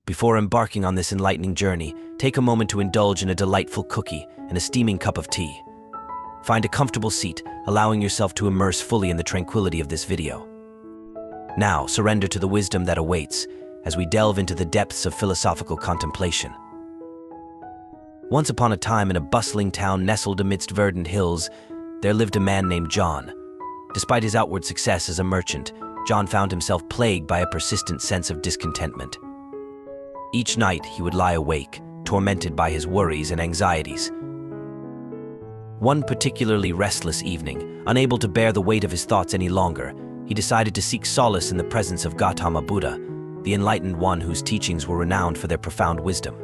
Before embarking on this enlightening journey, take a moment to indulge in a delightful cookie and a steaming cup of tea. Find a comfortable seat, allowing yourself to immerse fully in the tranquility of this video. Now, surrender to the wisdom that awaits as we delve into the depths of philosophical contemplation. Once upon a time, in a bustling town nestled amidst verdant hills, there lived a man named John. Despite his outward success as a merchant, John found himself plagued by a persistent sense of discontentment. Each night, he would lie awake, tormented by his worries and anxieties. One particularly restless evening, unable to bear the weight of his thoughts any longer, he decided to seek solace in the presence of Gautama Buddha, the enlightened one whose teachings were renowned for their profound wisdom.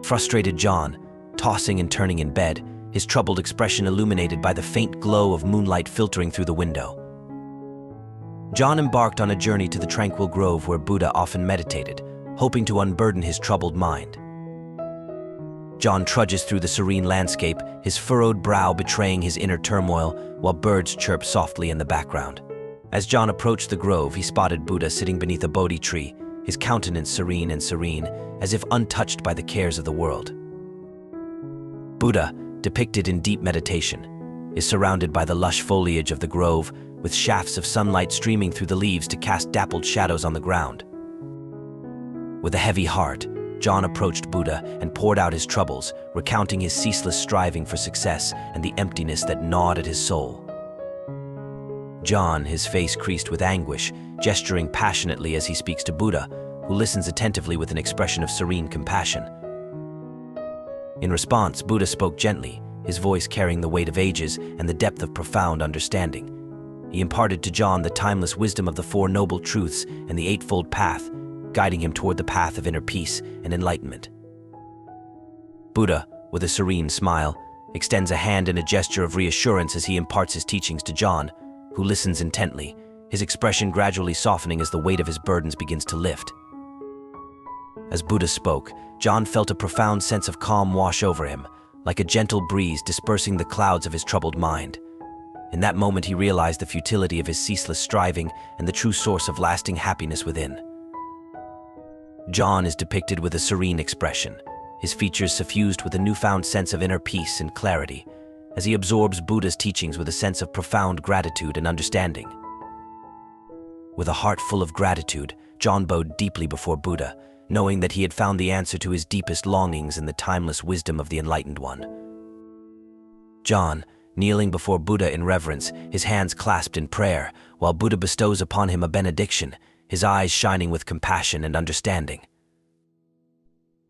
Frustrated John, tossing and turning in bed, his troubled expression illuminated by the faint glow of moonlight filtering through the window. John embarked on a journey to the tranquil grove where Buddha often meditated, hoping to unburden his troubled mind. John trudges through the serene landscape, his furrowed brow betraying his inner turmoil, while birds chirp softly in the background. As John approached the grove, he spotted Buddha sitting beneath a Bodhi tree, his countenance serene, as if untouched by the cares of the world. Buddha, depicted in deep meditation, is surrounded by the lush foliage of the grove, with shafts of sunlight streaming through the leaves to cast dappled shadows on the ground. With a heavy heart, John approached Buddha and poured out his troubles, recounting his ceaseless striving for success and the emptiness that gnawed at his soul. John, his face creased with anguish, gesturing passionately as he speaks to Buddha, who listens attentively with an expression of serene compassion. In response, Buddha spoke gently, his voice carrying the weight of ages and the depth of profound understanding. He imparted to John the timeless wisdom of the Four Noble Truths and the Eightfold Path, guiding him toward the path of inner peace and enlightenment. Buddha, with a serene smile, extends a hand in a gesture of reassurance as he imparts his teachings to John, who listens intently, his expression gradually softening as the weight of his burdens begins to lift. As Buddha spoke, John felt a profound sense of calm wash over him, like a gentle breeze dispersing the clouds of his troubled mind. In that moment, he realized the futility of his ceaseless striving and the true source of lasting happiness within. John is depicted with a serene expression, his features suffused with a newfound sense of inner peace and clarity, as he absorbs Buddha's teachings with a sense of profound gratitude and understanding. With a heart full of gratitude, John bowed deeply before Buddha, knowing that he had found the answer to his deepest longings in the timeless wisdom of the Enlightened One. John, kneeling before Buddha in reverence, his hands clasped in prayer, while Buddha bestows upon him a benediction, his eyes shining with compassion and understanding.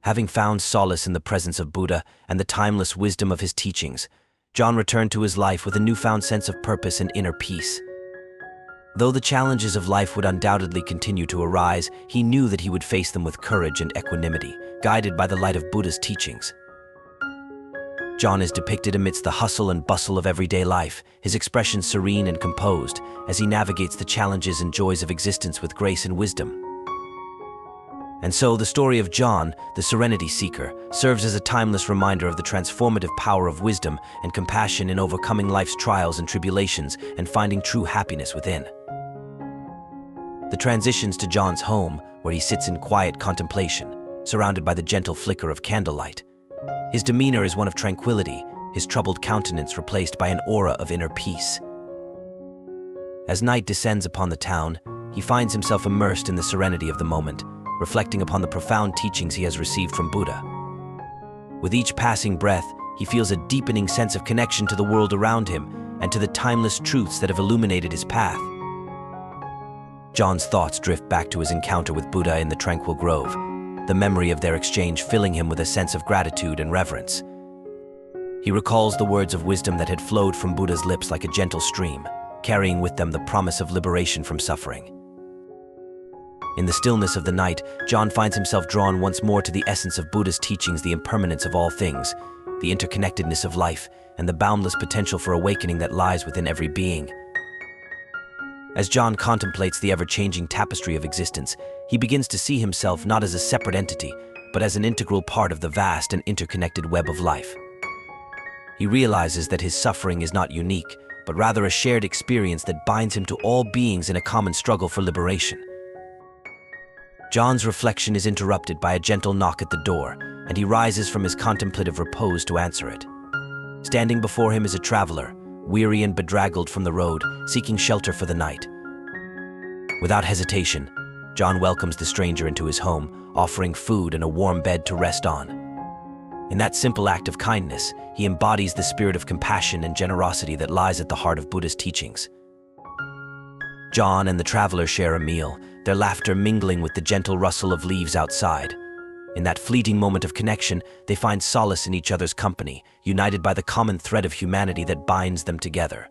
Having found solace in the presence of Buddha and the timeless wisdom of his teachings, John returned to his life with a newfound sense of purpose and inner peace. Though the challenges of life would undoubtedly continue to arise, he knew that he would face them with courage and equanimity, guided by the light of Buddha's teachings. John is depicted amidst the hustle and bustle of everyday life, his expression serene and composed, as he navigates the challenges and joys of existence with grace and wisdom. And so, the story of John, the Serenity Seeker, serves as a timeless reminder of the transformative power of wisdom and compassion in overcoming life's trials and tribulations and finding true happiness within. The transitions to John's home, where he sits in quiet contemplation, surrounded by the gentle flicker of candlelight. His demeanor is one of tranquility, his troubled countenance replaced by an aura of inner peace. As night descends upon the town, he finds himself immersed in the serenity of the moment, reflecting upon the profound teachings he has received from Buddha. With each passing breath, he feels a deepening sense of connection to the world around him and to the timeless truths that have illuminated his path. John's thoughts drift back to his encounter with Buddha in the tranquil grove, the memory of their exchange filling him with a sense of gratitude and reverence. He recalls the words of wisdom that had flowed from Buddha's lips like a gentle stream, carrying with them the promise of liberation from suffering. In the stillness of the night, John finds himself drawn once more to the essence of Buddha's teachings, the impermanence of all things, the interconnectedness of life, and the boundless potential for awakening that lies within every being. As John contemplates the ever-changing tapestry of existence, he begins to see himself not as a separate entity, but as an integral part of the vast and interconnected web of life. He realizes that his suffering is not unique, but rather a shared experience that binds him to all beings in a common struggle for liberation. John's reflection is interrupted by a gentle knock at the door, and he rises from his contemplative repose to answer it. Standing before him is a traveler, weary and bedraggled from the road, seeking shelter for the night. Without hesitation, John welcomes the stranger into his home, offering food and a warm bed to rest on. In that simple act of kindness, he embodies the spirit of compassion and generosity that lies at the heart of Buddhist teachings. John and the traveler share a meal, their laughter mingling with the gentle rustle of leaves outside. In that fleeting moment of connection, they find solace in each other's company, united by the common thread of humanity that binds them together.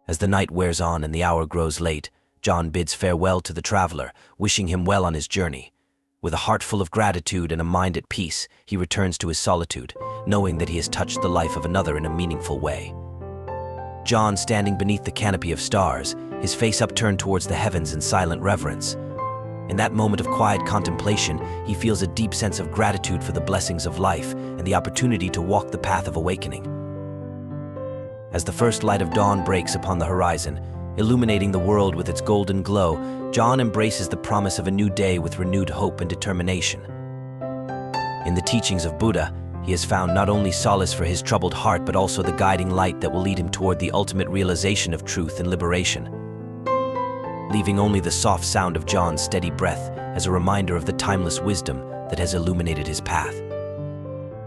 As the night wears on and the hour grows late, John bids farewell to the traveler, wishing him well on his journey. With a heart full of gratitude and a mind at peace, he returns to his solitude, knowing that he has touched the life of another in a meaningful way. John, standing beneath the canopy of stars, his face upturned towards the heavens in silent reverence. In that moment of quiet contemplation, he feels a deep sense of gratitude for the blessings of life and the opportunity to walk the path of awakening. As the first light of dawn breaks upon the horizon, illuminating the world with its golden glow, John embraces the promise of a new day with renewed hope and determination. In the teachings of Buddha, he has found not only solace for his troubled heart but also the guiding light that will lead him toward the ultimate realization of truth and liberation. Leaving only the soft sound of John's steady breath as a reminder of the timeless wisdom that has illuminated his path.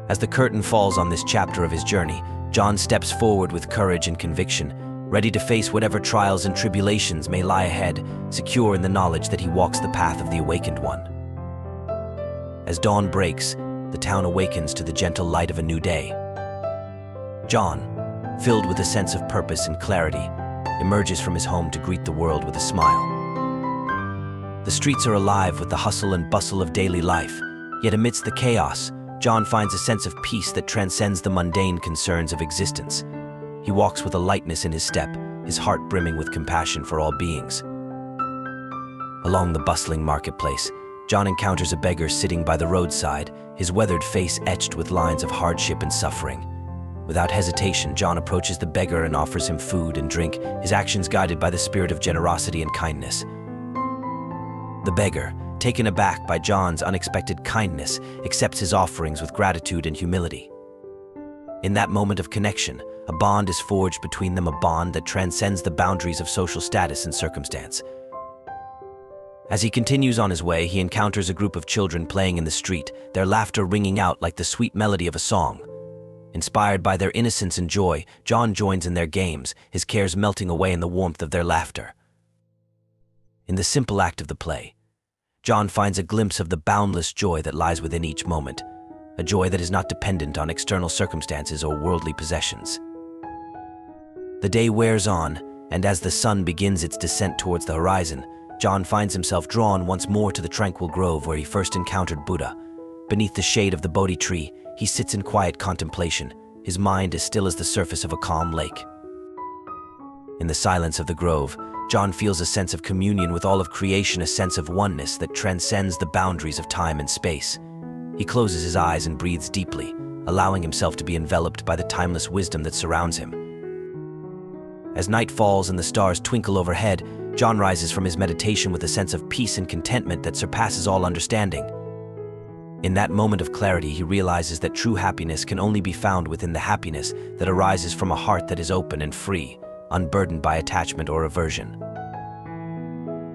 As the curtain falls on this chapter of his journey, John steps forward with courage and conviction, ready to face whatever trials and tribulations may lie ahead, secure in the knowledge that he walks the path of the awakened one. As dawn breaks, the town awakens to the gentle light of a new day. John, filled with a sense of purpose and clarity, emerges from his home to greet the world with a smile. The streets are alive with the hustle and bustle of daily life, yet amidst the chaos, John finds a sense of peace that transcends the mundane concerns of existence. He walks with a lightness in his step, his heart brimming with compassion for all beings. Along the bustling marketplace, John encounters a beggar sitting by the roadside, his weathered face etched with lines of hardship and suffering. Without hesitation, John approaches the beggar and offers him food and drink, his actions guided by the spirit of generosity and kindness. The beggar, taken aback by John's unexpected kindness, accepts his offerings with gratitude and humility. In that moment of connection, a bond is forged between them, a bond that transcends the boundaries of social status and circumstance. As he continues on his way, he encounters a group of children playing in the street, their laughter ringing out like the sweet melody of a song. Inspired by their innocence and joy, John joins in their games, his cares melting away in the warmth of their laughter. In the simple act of the play, John finds a glimpse of the boundless joy that lies within each moment, a joy that is not dependent on external circumstances or worldly possessions. The day wears on, and as the sun begins its descent towards the horizon, John finds himself drawn once more to the tranquil grove where he first encountered Buddha. Beneath the shade of the Bodhi tree, he sits in quiet contemplation, his mind as still as the surface of a calm lake. In the silence of the grove, John feels a sense of communion with all of creation, a sense of oneness that transcends the boundaries of time and space. He closes his eyes and breathes deeply, allowing himself to be enveloped by the timeless wisdom that surrounds him. As night falls and the stars twinkle overhead, John rises from his meditation with a sense of peace and contentment that surpasses all understanding. In that moment of clarity, he realizes that true happiness can only be found within the happiness that arises from a heart that is open and free, unburdened by attachment or aversion.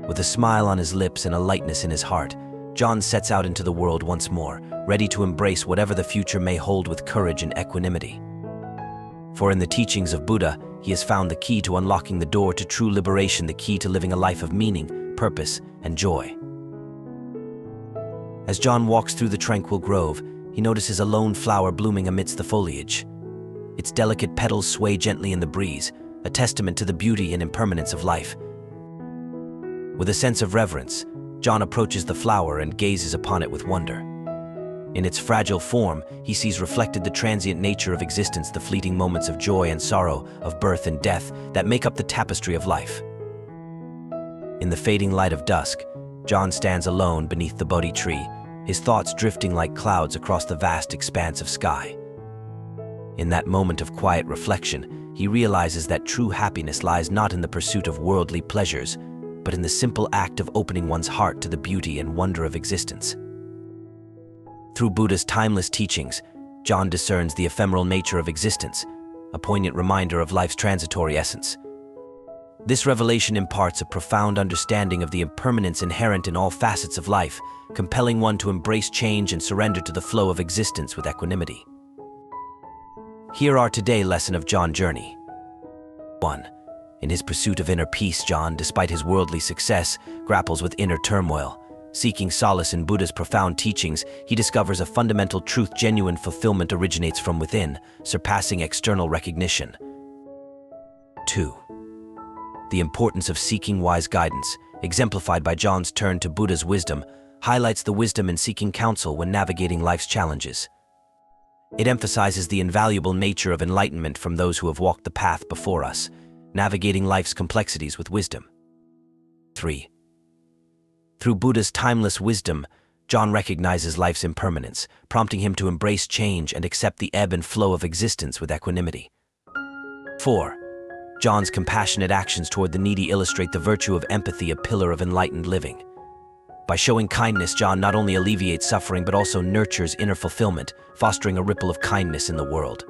With a smile on his lips and a lightness in his heart, John sets out into the world once more, ready to embrace whatever the future may hold with courage and equanimity. For in the teachings of Buddha, he has found the key to unlocking the door to true liberation, the key to living a life of meaning, purpose, and joy. As John walks through the tranquil grove, he notices a lone flower blooming amidst the foliage. Its delicate petals sway gently in the breeze, a testament to the beauty and impermanence of life. With a sense of reverence, John approaches the flower and gazes upon it with wonder. In its fragile form, he sees reflected the transient nature of existence, the fleeting moments of joy and sorrow, of birth and death that make up the tapestry of life. In the fading light of dusk, John stands alone beneath the Bodhi tree, his thoughts drifting like clouds across the vast expanse of sky. In that moment of quiet reflection, he realizes that true happiness lies not in the pursuit of worldly pleasures, but in the simple act of opening one's heart to the beauty and wonder of existence. Through Buddha's timeless teachings, John discerns the ephemeral nature of existence, a poignant reminder of life's transitory essence. This revelation imparts a profound understanding of the impermanence inherent in all facets of life, compelling one to embrace change and surrender to the flow of existence with equanimity. Here are today's lesson of John's journey. 1. In his pursuit of inner peace, John, despite his worldly success, grapples with inner turmoil. Seeking solace in Buddha's profound teachings, he discovers a fundamental truth: genuine fulfillment originates from within, surpassing external recognition. 2. The importance of seeking wise guidance, exemplified by John's turn to Buddha's wisdom, highlights the wisdom in seeking counsel when navigating life's challenges. It emphasizes the invaluable nature of enlightenment from those who have walked the path before us, navigating life's complexities with wisdom. 3. Through Buddha's timeless wisdom, John recognizes life's impermanence, prompting him to embrace change and accept the ebb and flow of existence with equanimity. 4. John's compassionate actions toward the needy illustrate the virtue of empathy, a pillar of enlightened living. By showing kindness, John not only alleviates suffering but also nurtures inner fulfillment, fostering a ripple of kindness in the world.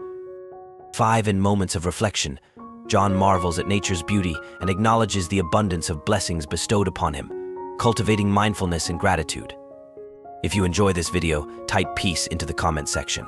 5. In moments of reflection, John marvels at nature's beauty and acknowledges the abundance of blessings bestowed upon him, cultivating mindfulness and gratitude. If you enjoy this video, type peace into the comment section.